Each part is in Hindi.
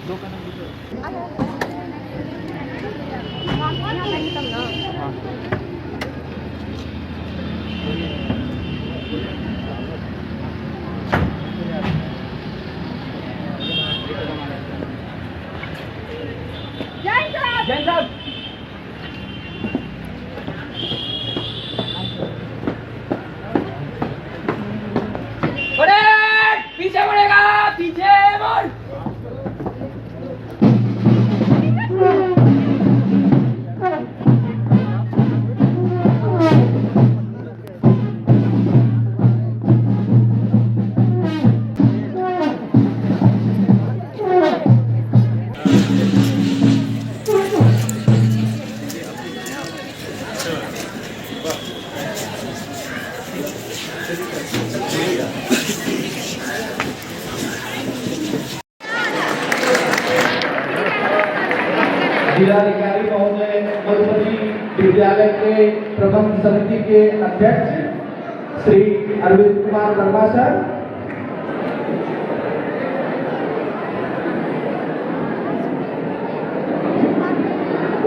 जैन साहब पीछे मुड़ेगा, पीछे मुड़। जिलाधिकारी महोदय, मधुबनी विद्यालय के प्रबंध समिति के अध्यक्ष श्री अरविंद कुमार वर्मा सर,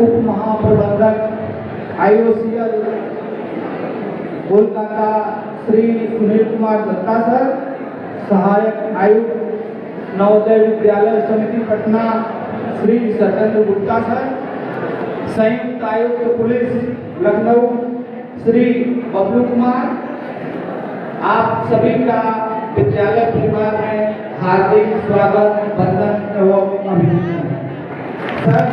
उप महाप्रबंधक IOCL कोलकाता श्री सुनील कुमार दत्ता सर, सहायक आयुक्त नवोदय विद्यालय समिति पटना श्री सत्येंद्र गुप्ता सर, संयुक्त आयुक्त पुलिस लखनऊ श्री बबलू कुमार, आप सभी का विद्यालय परिवार में हार्दिक स्वागत, वंदन एवं अभिनंदन। सर,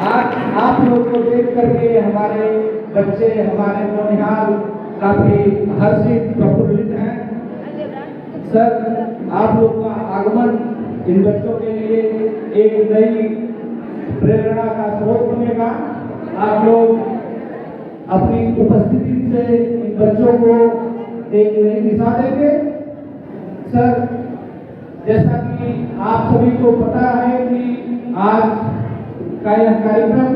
आज आप लोग को देख करके हमारे बच्चे, हमारे नौनिहाल काफी हर्षित प्रफुल्लित हैं। सर, आप लोग का आगमन इन बच्चों के लिए एक नई प्रेरणा का स्रोत बनेगा। आप लोग अपनी उपस्थिति से इन बच्चों को एक नई दिशा देंगे। सर, जैसा कि आप सभी को पता है कि आज का यह कार्यक्रम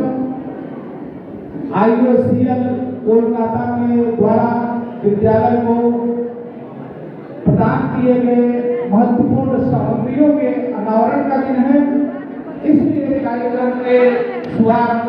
IOCL कोलकाता के द्वारा विद्यालय को प्रदान किए गए महत्वपूर्ण सामग्रियों के अनावरण का दिन है। इसलिए कार्यक्रम के शुभारंभ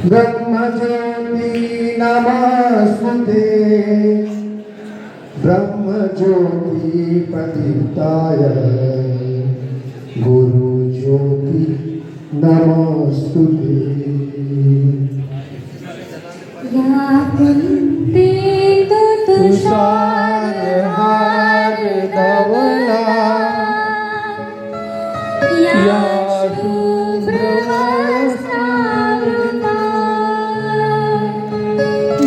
ब्रह्मज्योति नमस्तुते, ब्रह्मज्योति प्रदीप्ताय गुरुज्योति नमस्तुते। या कुंते तुषार हार धवला, या शुभ्रवस्त्रावृता,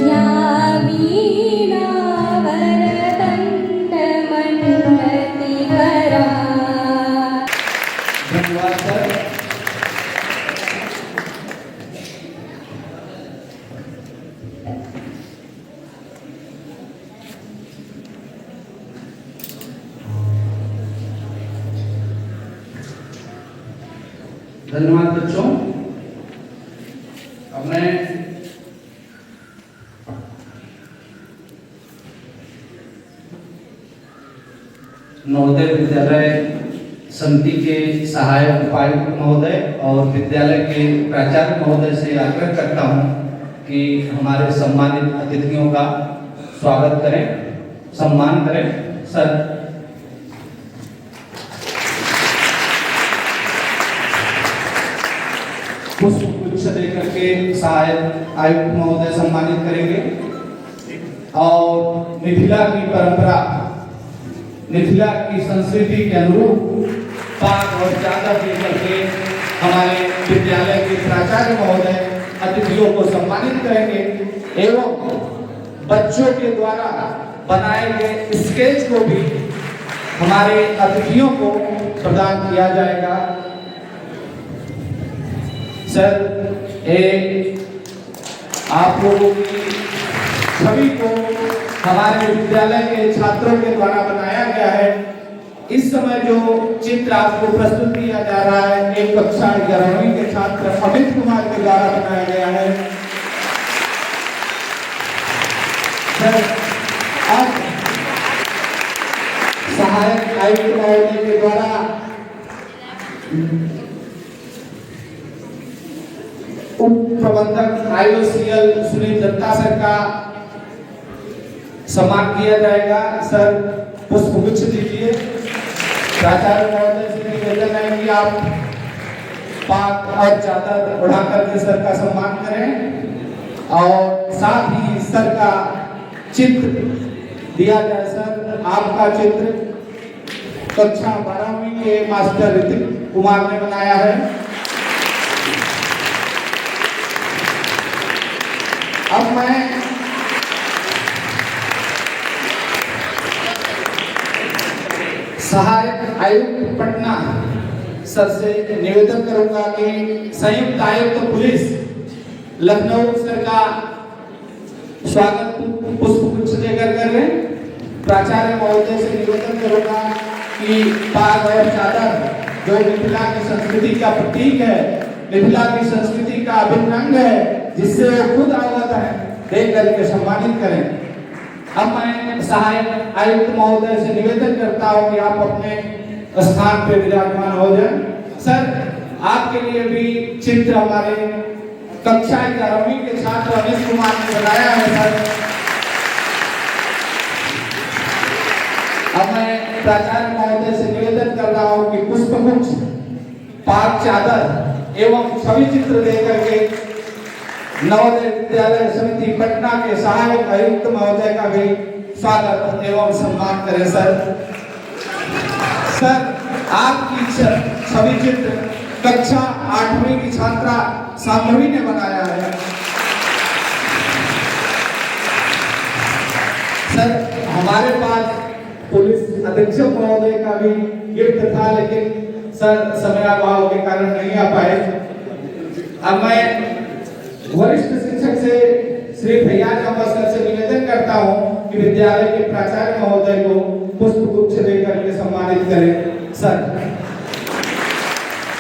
या वीणावरदण्डमण्डतिकरा। धन्यवाद सर। धन्यवाद बच्चों। अब मैं नवोदय विद्यालय समिति के सहायक उपायुक्त महोदय और विद्यालय के प्राचार्य महोदय से आग्रह करता हूं कि हमारे सम्मानित अतिथियों का स्वागत करें, सम्मान करें। सर, पुष्प गुच्छ देकर के सहायक आयुक्त महोदय सम्मानित करेंगे। और मिथिला की परंपरा, मिथिला की संस्कृति के अनुरूप पाग और चादर देकर के हमारे विद्यालय के प्राचार्य महोदय अतिथियों को सम्मानित करेंगे एवं बच्चों के द्वारा बनाए गए स्केच को भी हमारे अतिथियों को प्रदान किया जाएगा। सर, आप लोगों की छवि को हमारे विद्यालय के छात्रों के द्वारा बनाया गया है। इस समय जो चित्र आपको प्रस्तुत किया जा रहा है एक कक्षा 11वीं के छात्र अमित कुमार के द्वारा बनाया गया है। सर, आज सहायक आयुक्त महोदय के द्वारा उप प्रबंधक IOCL सुनील दत्ता सर का सम्मान किया जाएगा। सर, पुष्पगुच्छ दीजिए। प्राचार्य महोदय से निवेदन है कि आप पाक और चादर उड़ा करके सर का सम्मान करें और साथ ही सर का चित्र दिया जाए। सर, आपका चित्र कक्षा 12वीं के मास्टर ऋतिक कुमार ने बनाया है। अब मैं सहायक आयुक्त पटना सर से निवेदन करूंगा कि संयुक्त आयुक्त पुलिस लखनऊ सर का स्वागत पुष्पगुच्छ देकर कर लें। प्राचार्य महोदय से निवेदन करूंगा कि पाग और चादर जो मिथिला की संस्कृति का प्रतीक है, मिथिला की संस्कृति का अभिन्न अंग है, जिससे वो खुद अवगत है, दे करके सम्मानित करें। अब मैं सहायक आयुक्त महोदय से निवेदन करता हूं कि आप अपने स्थान पर विराजमान हो जाएं। सर, आपके लिए भी चित्र हमारे कक्षा 11वीं के छात्र अमित कुमार ने बनाया है। सर, अब मैं प्राचार्य महोदय से निवेदन कर रहा हूं कि पुष्पगुच्छ, पाक चादर एवं छवि चित्र देकर के नवोदय विद्यालय समिति पटना के सहायक आयुक्त महोदय का भी स्वागत एवं सम्मान करें। सर, आपकी छवि चित्र कक्षा 8वीं की छात्रा शांभवी ने बनाया है। सर, हमारे पास पुलिस अधीक्षक महोदय का भी गिफ्ट था, लेकिन सर समयाभाव के कारण नहीं आ पाए। अब मैं वरिष्ठ शिक्षक से श्री फैयाज अहमद सर से निवेदन करता हूं कि विद्यालय के प्राचार्य महोदय को पुष्पगुच्छ देकर के सम्मानित करें। सर,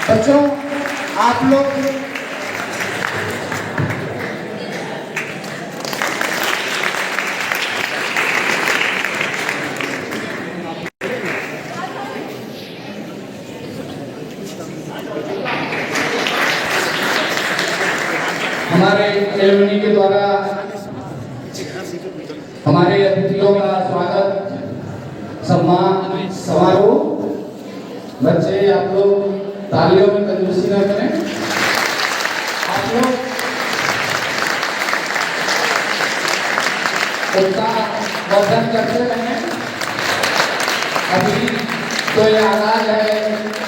बच्चों, आप लोग हमारे एलुमनी के द्वारा हमारे अतिथियों का स्वागत सम्मान समारोह। बच्चे, आप लोग तालियों में कंजूसी न करें। आप लोग उनका वर्धन करते रहें। अभी तो ये आगाज है,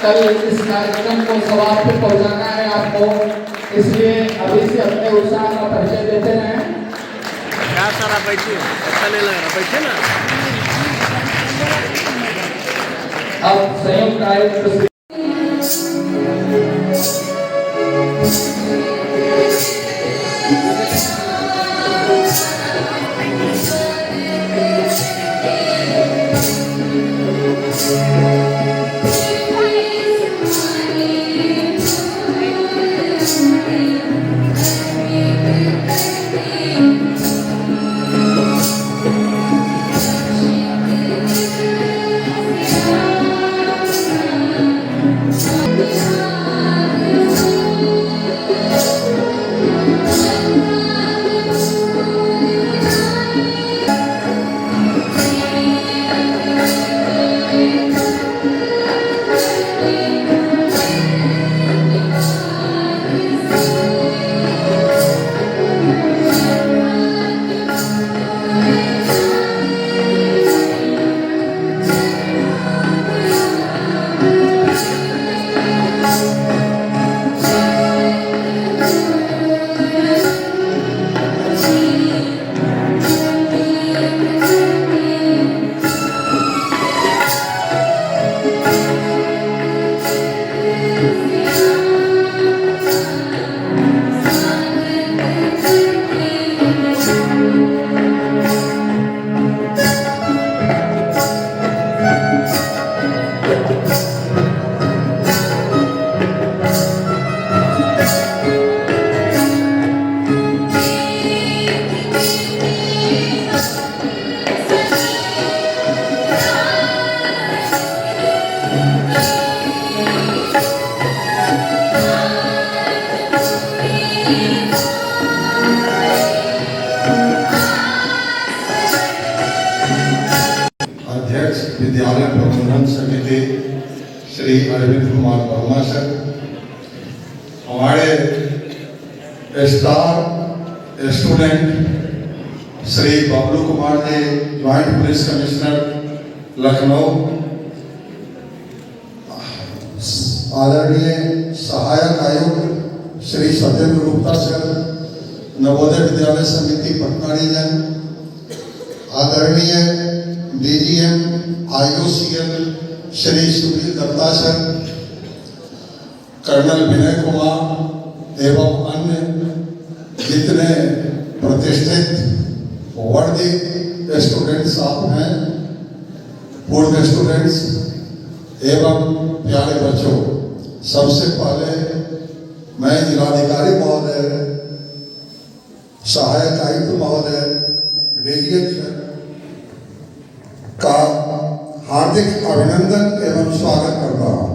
कल इस कार्यक्रम को समाप्त पे पहुंचाना है आपको, इसलिए अभी से अपने उत्साह का परिचय देते हैं। क्या सारा बैठे अच्छा नहीं लग रहा, बैठे ना। अब संयुक्त आयुक्त श्री अरविंद कुमार वर्मा सर, हमारे star student Shri Bablu Kumar ji, joint police commissioner Lucknow, आदरणीय सहायक आयुक्त श्री सत्येंद्र गुप्ता सर, नवोदय विद्यालय समिति पटना रीजन, आदरणीय DGM IOCL Shri Sunil Datta sir, colonel Vinay Kumar एवं अन्य जितने प्रतिष्ठित वर्दी स्टूडेंट्स आप हैं, पूर्व स्टूडेंट्स एवं प्यारे बच्चों, सबसे पहले मैं जिलाधिकारी महोदय, सहायक आयुक्त महोदय, डीजीएम का हार्दिक अभिनंदन एवं स्वागत करता हूं।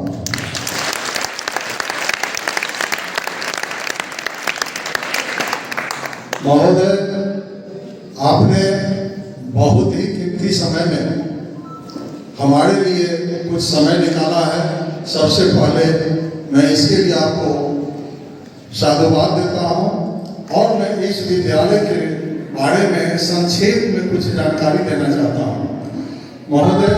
महोदय, आपने बहुत ही कीमती समय में हमारे लिए कुछ समय निकाला है। सबसे पहले मैं इसके लिए आपको साधुवाद देता हूं और मैं इस विद्यालय के बारे में संक्षेप में कुछ जानकारी देना चाहता हूं। महोदय,